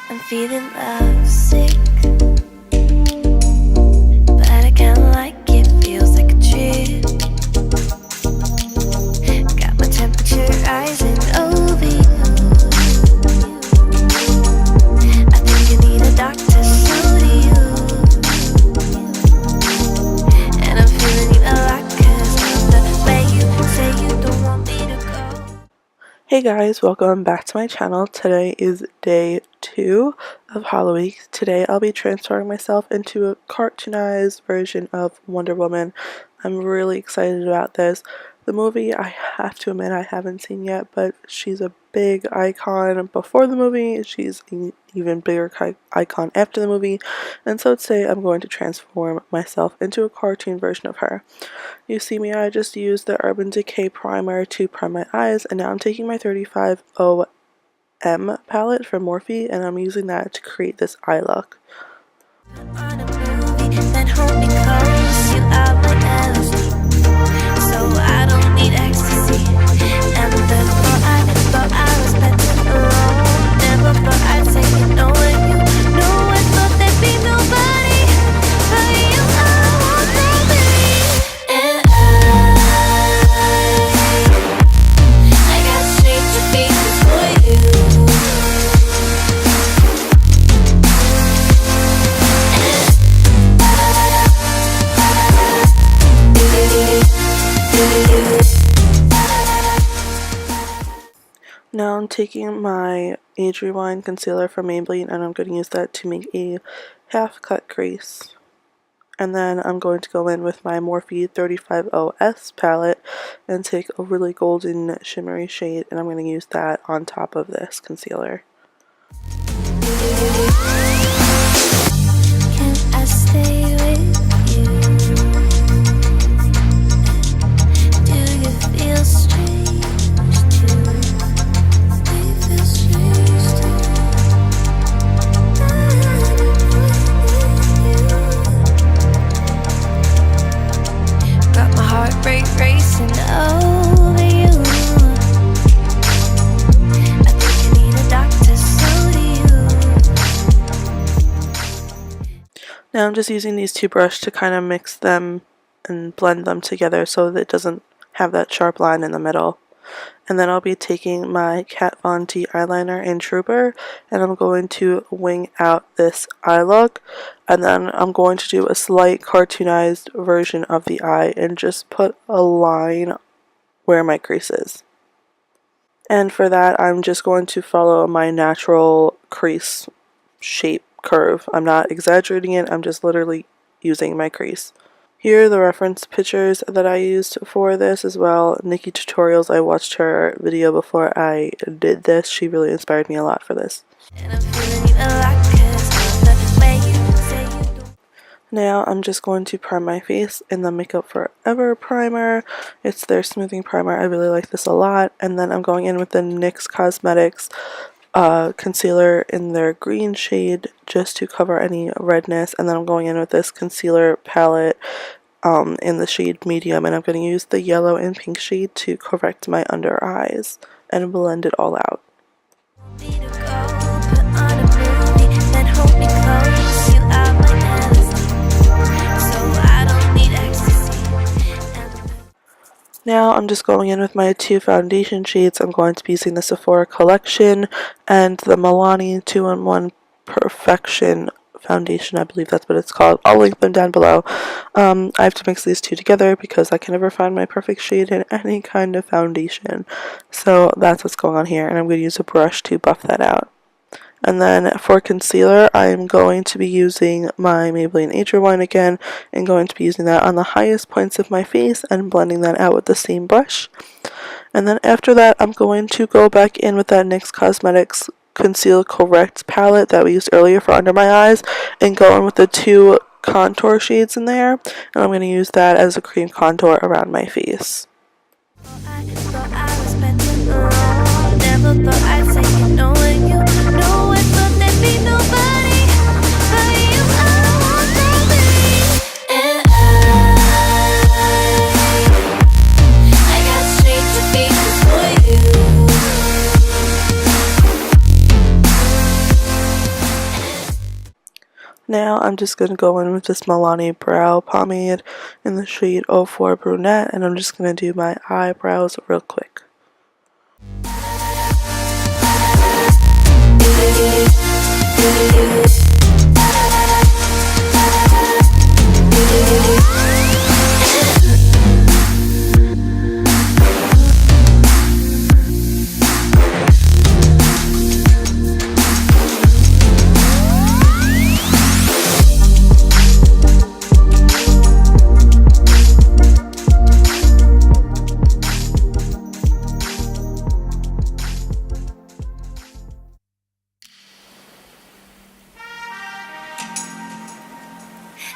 I'm feeling lovesick, but I kinda like it, feels like a trip. Got my temperature rising over you. I think you need a doctor, so do you. And I'm feeling you a lot 'cause of the way you say you don't want me to go. Hey guys, welcome back to my channel. Today is day 2 of Halloween. Today I'll be transforming myself into a cartoonized version of Wonder Woman. I'm really excited about this. The movie, I have to admit, I haven't seen yet, but she's a big icon before the movie. She's an even bigger icon after the movie. And so today I'm going to transform myself into a cartoon version of her. You see me, I just used the Urban Decay primer to prime my eyes, and now I'm taking my 35OM palette from Morphe, and I'm using that to create this eye look. On a movie, then hold me close. You are my LSD, so I don't need ecstasy. And therefore I was better alone. Never thought I'd say you know when you know I thought there'd be nobody but you. I want nobody, and I got stranger feelings for you. Now I'm taking my Age Rewind concealer from Maybelline, and I'm going to use that to make a half cut crease. And then I'm going to go in with my Morphe 35OS palette and take a really golden shimmery shade, and I'm going to use that on top of this concealer. Can I stay with you? Do you feel strange too? Do you feel strange too? Got my heart rate racing over you. I think you need a doctor, so do you. Now I'm just using these two brushes to kind of mix them and blend them together so that it doesn't have that sharp line in the middle. And then I'll be taking my Kat Von D eyeliner in Trooper, and I'm going to wing out this eye look, and then I'm going to do a slight cartoonized version of the eye and just put a line where my crease is. And for that, I'm just going to follow my natural crease shape curve. I'm not exaggerating it, I'm just literally using my crease. Here are the reference pictures that I used for this as well. Nikki Tutorials, I watched her video before I did this. She really inspired me a lot for this. And I'm feeling you a lot 'cause of the way you say you do. Now I'm just going to prime my face in the Makeup Forever primer. It's their smoothing primer. I really like this a lot. And then I'm going in with the NYX Cosmetics concealer in their green shade just to cover any redness, and then I'm going in with this concealer palette in the shade medium, and I'm going to use the yellow and pink shade to correct my under eyes and blend it all out. Me to go, put on a movie, then hold me close. You are my LSD, so I don't need ecstasy. Now I'm just going in with my two foundation shades. I'm going to be using the Sephora Collection and the Milani 2-in-1 Perfection foundation. I believe that's what it's called. I'll link them down below. I have to mix these two together because I can never find my perfect shade in any kind of foundation. So that's what's going on here, and I'm going to use a brush to buff that out. And then for concealer, I'm going to be using my Maybelline Age Rewind again, and going to be using that on the highest points of my face and blending that out with the same brush. And then after that, I'm going to go back in with that NYX Cosmetics Conceal Correct palette that we used earlier for under my eyes, and go in with the two contour shades in there, and I'm going to use that as a cream contour around my face. I thought I was better alone. Never thought I'd say you know when you know I thought there'd be nobody but you. I want nobody, and I got stranger feelings for you. Now I'm just going to go in with this Milani Brow Pomade in the shade 04 Brunette, and I'm just going to do my eyebrows real quick.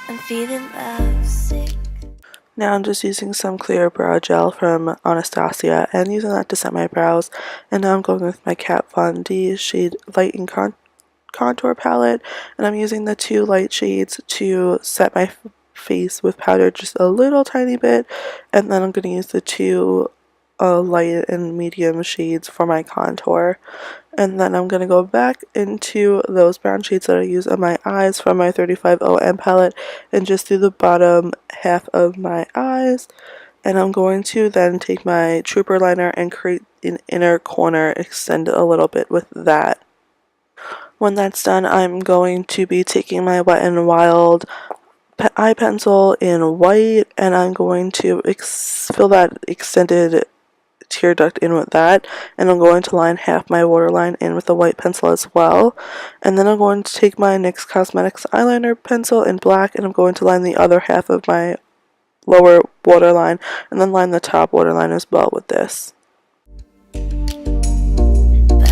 I'm feeling lovesick. Now I'm just using some clear brow gel from Anastasia and using that to set my brows. And now I'm going with my Kat Von D shade Light and Contour palette, and I'm using the two light shades to set my face with powder just a little tiny bit, and then I'm going to use the two light and medium shades for my contour. And then I'm going to go back into those brown shades that I use on my eyes from my 35OM palette and just do the bottom half of my eyes. And I'm going to then take my Trooper liner and create an inner corner, extend it a little bit with that. When that's done, I'm going to be taking my Wet n Wild eye pencil in white, and I'm going to fill that extended tear duct in with that, and I'm going to line half my waterline in with a white pencil as well. And then I'm going to take my NYX Cosmetics eyeliner pencil in black, and I'm going to line the other half of my lower waterline, and then line the top waterline as well with this. But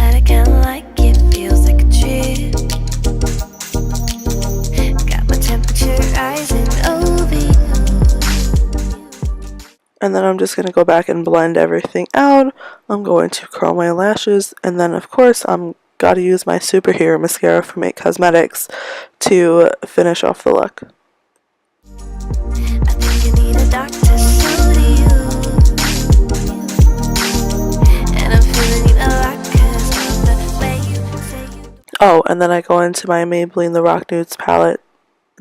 I kinda like it, feels like a trip. Got my temperature rising over you. And then I'm just going to go back and blend everything out. I'm going to curl my lashes, and then of course I'm gotta use my superhero mascara from IT Cosmetics to finish off the look. I think you need a doctor, so do you. And I'm feeling it a lot 'cause of the way you say you. Oh, and then I go into my Maybelline The Rock Nudes palette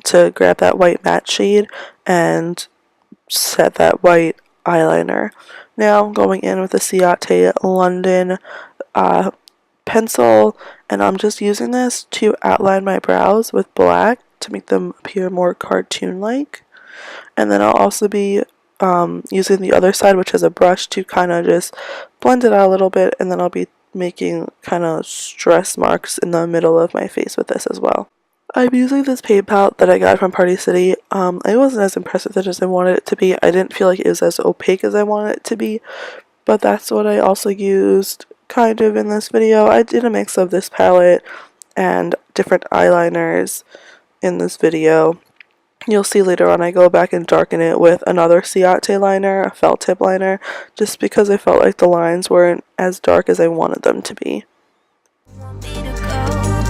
to grab that white matte shade and set that white eyeliner. Now I'm going in with the Ciate London pencil, and I'm just using this to outline my brows with black to make them appear more cartoon-like. And then I'll also be using the other side, which has a brush, to kind of just blend it out a little bit, and then I'll be making kind of stress marks in the middle of my face with this as well. I'm using this paint palette that I got from Party City. I wasn't as impressed with it as I wanted it to be. I didn't feel like it was as opaque as I wanted it to be, but that's what I also used kind of in this video. I did a mix of this palette and different eyeliners in this video. You'll see later on I go back and darken it with another Ciate liner, a felt tip liner, just because I felt like the lines weren't as dark as I wanted them to be. Want me to go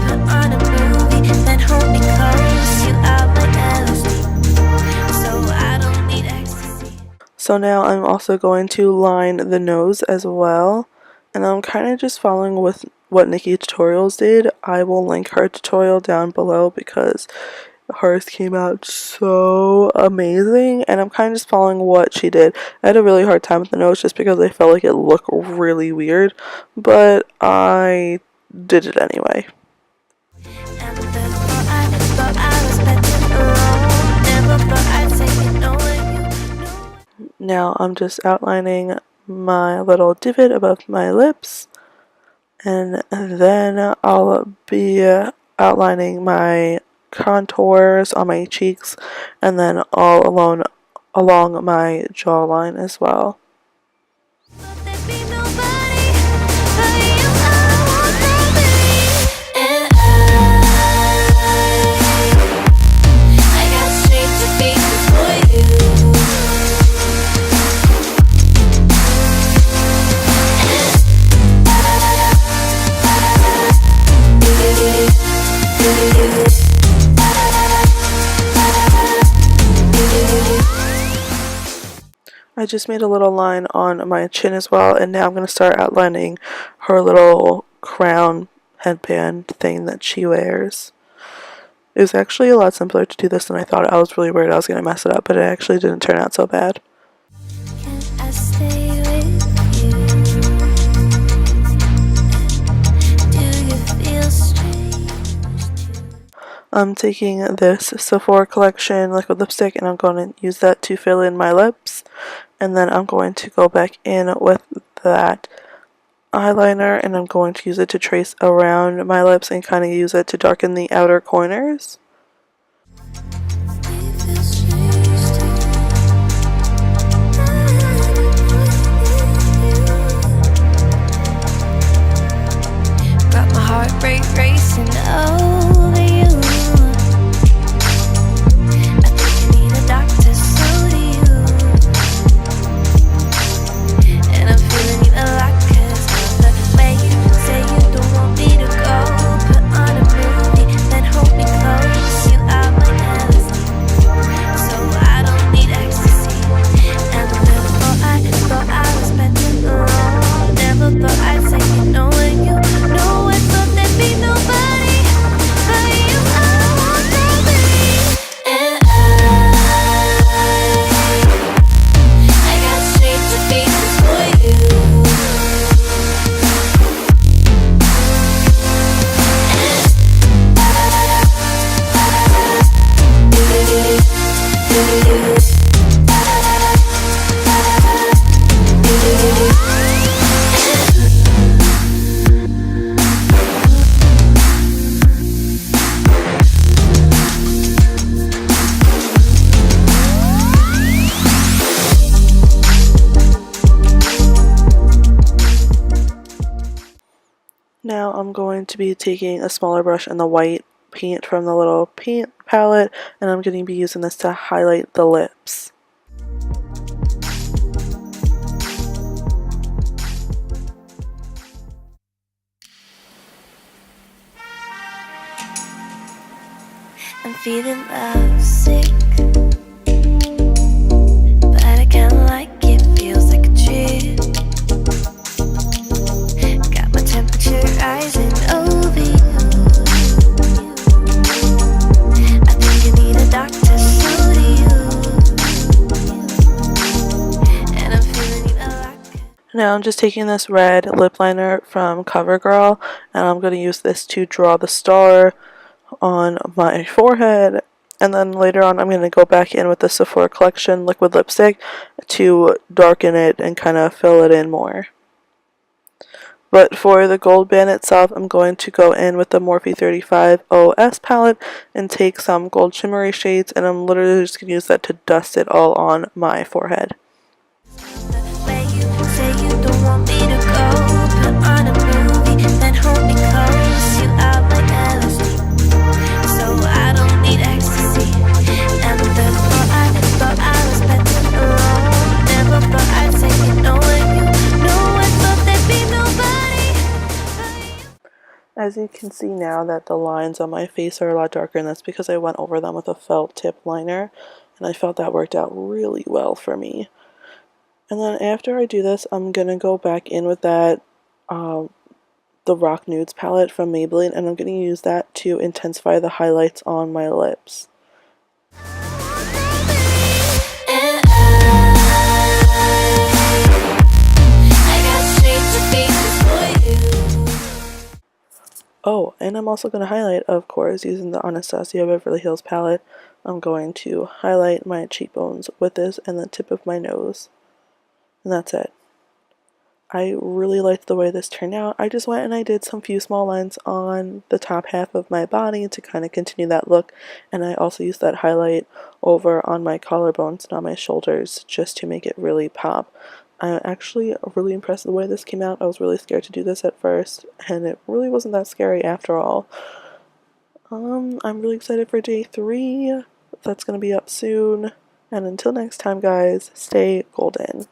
put on a movie, then hold me close. You are my LSD, so I don't need ecstasy. So now I'm also going to line the nose as well, and I'm kind of just following with what Nikki Tutorials did. I will link her tutorial down below because hers came out so amazing, and I'm kind of just following what she did. I had a really hard time with the nose just because I felt like it looked really weird, but I did it anyway. And before I was better alone. Never thought I'd say you know when you know. Now I'm just outlining my little divot above my lips, and then I'll be outlining my contours on my cheeks, and then all along my jawline as well. But there'd be nobody but you. I want nobody. And I got straight to pieces for you. I just made a little line on my chin as well, and now I'm going to start outlining her little crown headband thing that she wears. It was actually a lot simpler to do this than I thought. I was really worried I was going to mess it up, but it actually didn't turn out so bad. Can I stay with you? Do you feel strange? I'm taking this Sephora Collection liquid lipstick and I'm going to use that to fill in my lips. And then I'm going to go back in with that eyeliner and I'm going to use it to trace around my lips and kind of use it to darken the outer corners. Got my heart racing over you. I think you need a doctor, so do you. And I'm feeling you a lot 'cause of the way you say you don't want me to go. Put on a movie, then hold me close. You are my LSD, so I don't need ecstasy. And before I was better wrong. Never thought I'd say you know when you know I thought there'd be nobody but you. I want nobody, and I got straight to pieces for you. Now I'm going to be taking a smaller brush and the white paint from the little paint palette and I'm going to be using this to highlight the lips. I'm feeling lovesick, but I kinda like it, feels like a trip. Got my temperature rising over you. I think you need a doctor, so do you. And I'm feeling you a lot. Now I'm just taking this red lip liner from CoverGirl and I'm going to use this to draw the star on my forehead, and then later on I'm going to go back in with the Sephora Collection liquid lipstick to darken it and kind of fill it in more. But for the gold band itself, I'm going to go in with the Morphe 35 OS palette and take some gold shimmery shades, and I'm literally just going to use that to dust it all on my forehead. The way you say you don't want me to go. Put on a movie, then hold me close. You are my LSD, so I don't need ecstasy. And before I was better wrong. Never thought I'd say you know when you know I thought there'd be nobody but you. As you can see now that the lines on my face are a lot darker, and that's because I went over them with a felt tip liner, and I felt that worked out really well for me. And then after I do this, I'm going to go back in with that, the Rock Nudes palette from Maybelline, and I'm going to use that to intensify the highlights on my lips. And I got straight to pieces for you. Oh, and I'm also going to highlight, of course, using the Anastasia Beverly Hills palette. I'm going to highlight my cheekbones with this and the tip of my nose. And that's it. I really liked the way this turned out. I just went and I did some few small lines on the top half of my body to kind of continue that look, and I also used that highlight over on my collarbones and on my shoulders just to make it really pop. I'm actually really impressed with the way this came out. I was really scared to do this at first, and it really wasn't that scary after all. I'm really excited for day 3. That's going to be up soon. And until next time, guys, stay golden.